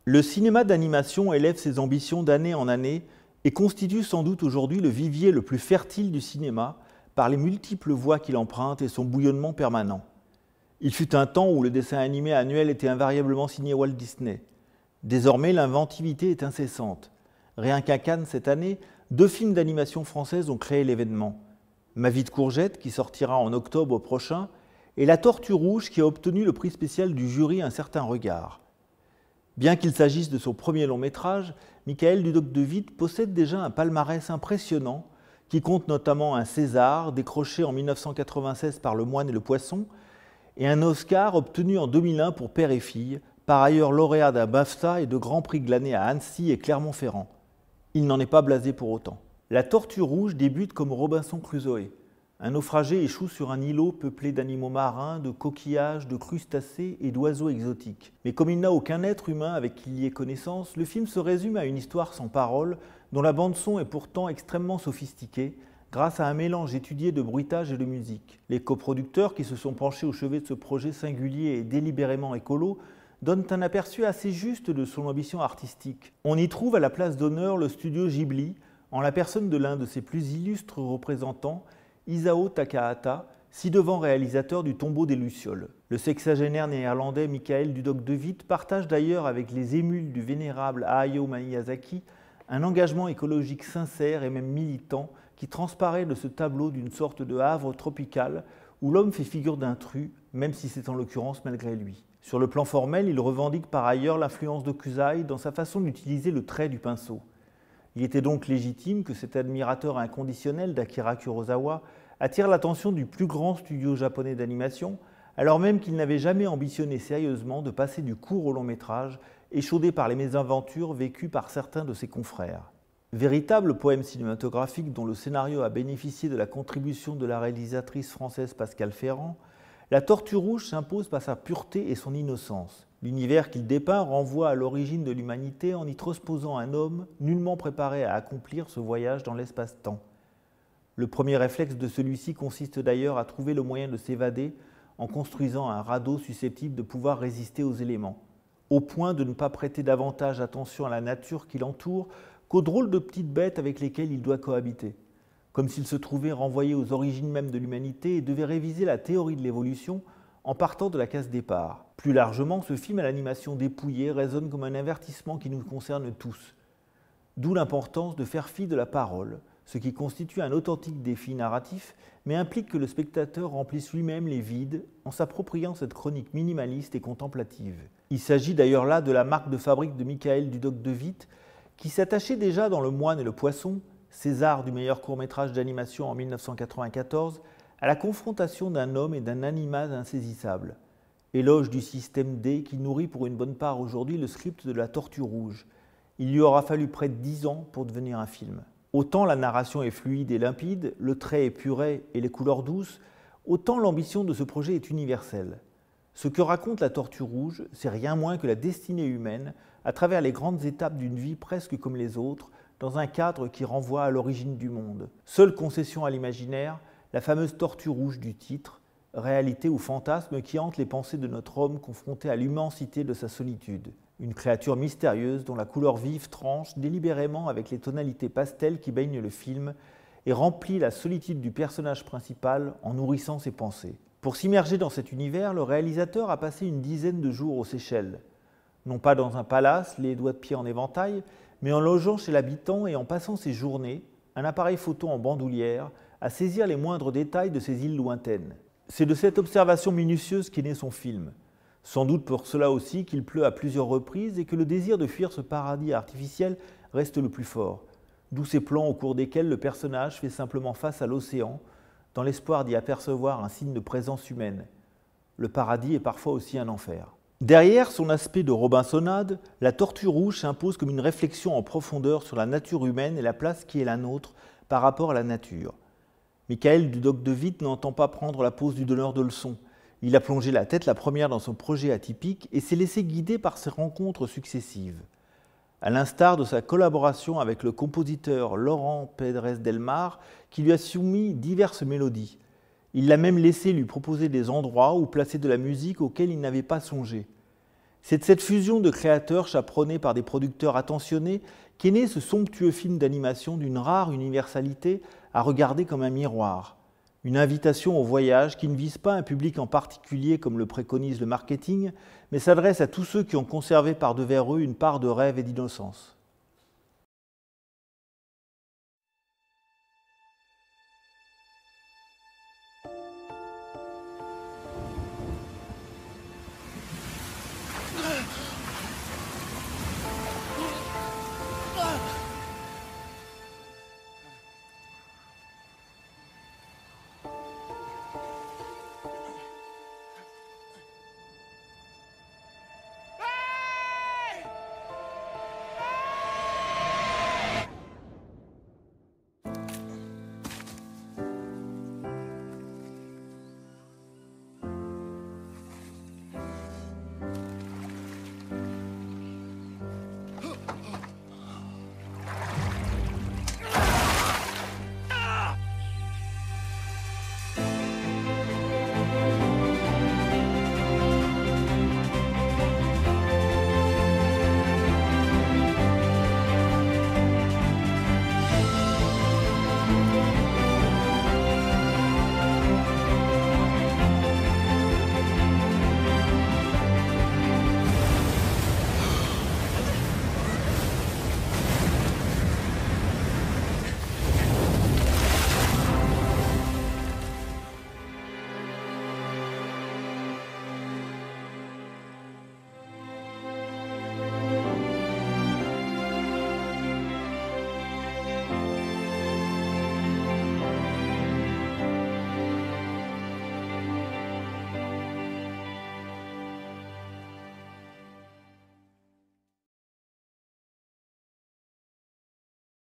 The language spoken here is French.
Le cinéma d'animation élève ses ambitions d'année en année et constitue sans doute aujourd'hui le vivier le plus fertile du cinéma par les multiples voies qu'il emprunte et son bouillonnement permanent. Il fut un temps où le dessin animé annuel était invariablement signé Walt Disney. Désormais, l'inventivité est incessante. Rien qu'à Cannes cette année, 2 films d'animation française ont créé l'événement. Ma vie de courgette, qui sortira en octobre prochain, et La Tortue Rouge, qui a obtenu le prix spécial du jury Un certain regard. Bien qu'il s'agisse de son premier long métrage, Michaël Dudok-de-Witt possède déjà un palmarès impressionnant qui compte notamment un César décroché en 1996 par Le Moine et le Poisson et un Oscar obtenu en 2001 pour Père et Fille, par ailleurs lauréat d'un BAFTA et de grands prix glanés à Annecy et Clermont-Ferrand. Il n'en est pas blasé pour autant. La Tortue Rouge débute comme Robinson Crusoe. Un naufragé échoue sur un îlot peuplé d'animaux marins, de coquillages, de crustacés et d'oiseaux exotiques. Mais comme il n'a aucun être humain avec qui il y ait connaissance, le film se résume à une histoire sans parole, dont la bande-son est pourtant extrêmement sophistiquée, grâce à un mélange étudié de bruitage et de musique. Les coproducteurs qui se sont penchés au chevet de ce projet singulier et délibérément écolo donnent un aperçu assez juste de son ambition artistique. On y trouve à la place d'honneur le studio Ghibli, en la personne de l'un de ses plus illustres représentants, Isao Takahata, ci-devant réalisateur du Tombeau des Lucioles. Le sexagénaire néerlandais Michaël Dudok-de-Witt partage d'ailleurs avec les émules du vénérable Hayao Miyazaki un engagement écologique sincère et même militant qui transparaît de ce tableau d'une sorte de havre tropical où l'homme fait figure d'intrus, même si c'est en l'occurrence malgré lui. Sur le plan formel, il revendique par ailleurs l'influence d'Hokusai dans sa façon d'utiliser le trait du pinceau. Il était donc légitime que cet admirateur inconditionnel d'Akira Kurosawa attire l'attention du plus grand studio japonais d'animation, alors même qu'il n'avait jamais ambitionné sérieusement de passer du court au long métrage, échaudé par les mésaventures vécues par certains de ses confrères. Véritable poème cinématographique dont le scénario a bénéficié de la contribution de la réalisatrice française Pascale Ferrand, La Tortue Rouge s'impose par sa pureté et son innocence. L'univers qu'il dépeint renvoie à l'origine de l'humanité en y transposant un homme nullement préparé à accomplir ce voyage dans l'espace-temps. Le premier réflexe de celui-ci consiste d'ailleurs à trouver le moyen de s'évader en construisant un radeau susceptible de pouvoir résister aux éléments, au point de ne pas prêter davantage attention à la nature qui l'entoure qu'aux drôles de petites bêtes avec lesquelles il doit cohabiter, comme s'il se trouvait renvoyé aux origines même de l'humanité et devait réviser la théorie de l'évolution en partant de la case départ. Plus largement, ce film à l'animation dépouillée résonne comme un avertissement qui nous concerne tous. D'où l'importance de faire fi de la parole, ce qui constitue un authentique défi narratif, mais implique que le spectateur remplisse lui-même les vides en s'appropriant cette chronique minimaliste et contemplative. Il s'agit d'ailleurs là de la marque de fabrique de Michaël Dudok-de-Witt, qui s'attachait déjà dans Le Moine et le Poisson, César du meilleur court-métrage d'animation en 1994, à la confrontation d'un homme et d'un animal insaisissable. Éloge du système D qui nourrit pour une bonne part aujourd'hui le script de La Tortue Rouge. Il lui aura fallu près de 10 ans pour devenir un film. Autant la narration est fluide et limpide, le trait épuré et les couleurs douces, autant l'ambition de ce projet est universelle. Ce que raconte La Tortue Rouge, c'est rien moins que la destinée humaine à travers les grandes étapes d'une vie presque comme les autres, dans un cadre qui renvoie à l'origine du monde. Seule concession à l'imaginaire, la fameuse tortue rouge du titre, réalité ou fantasme qui hante les pensées de notre homme confronté à l'immensité de sa solitude. Une créature mystérieuse dont la couleur vive tranche délibérément avec les tonalités pastel qui baignent le film et remplit la solitude du personnage principal en nourrissant ses pensées. Pour s'immerger dans cet univers, le réalisateur a passé une dizaine de jours aux Seychelles. Non pas dans un palace, les doigts de pied en éventail, mais en logeant chez l'habitant et en passant ses journées, un appareil photo en bandoulière, à saisir les moindres détails de ces îles lointaines. C'est de cette observation minutieuse qu'est né son film. Sans doute pour cela aussi qu'il pleut à plusieurs reprises et que le désir de fuir ce paradis artificiel reste le plus fort. D'où ces plans au cours desquels le personnage fait simplement face à l'océan, dans l'espoir d'y apercevoir un signe de présence humaine. Le paradis est parfois aussi un enfer. Derrière son aspect de Robinsonade, La Tortue Rouge s'impose comme une réflexion en profondeur sur la nature humaine et la place qui est la nôtre par rapport à la nature. Michaël Dudok-de-Witt n'entend pas prendre la pose du donneur de leçons. Il a plongé la tête la première dans son projet atypique et s'est laissé guider par ses rencontres successives. À l'instar de sa collaboration avec le compositeur Laurent Pérez Delmar, qui lui a soumis diverses mélodies. Il l'a même laissé lui proposer des endroits ou placer de la musique auxquels il n'avait pas songé. C'est de cette fusion de créateurs chaperonnés par des producteurs attentionnés qu'est né ce somptueux film d'animation d'une rare universalité à regarder comme un miroir. Une invitation au voyage qui ne vise pas un public en particulier comme le préconise le marketing, mais s'adresse à tous ceux qui ont conservé par devers eux une part de rêve et d'innocence.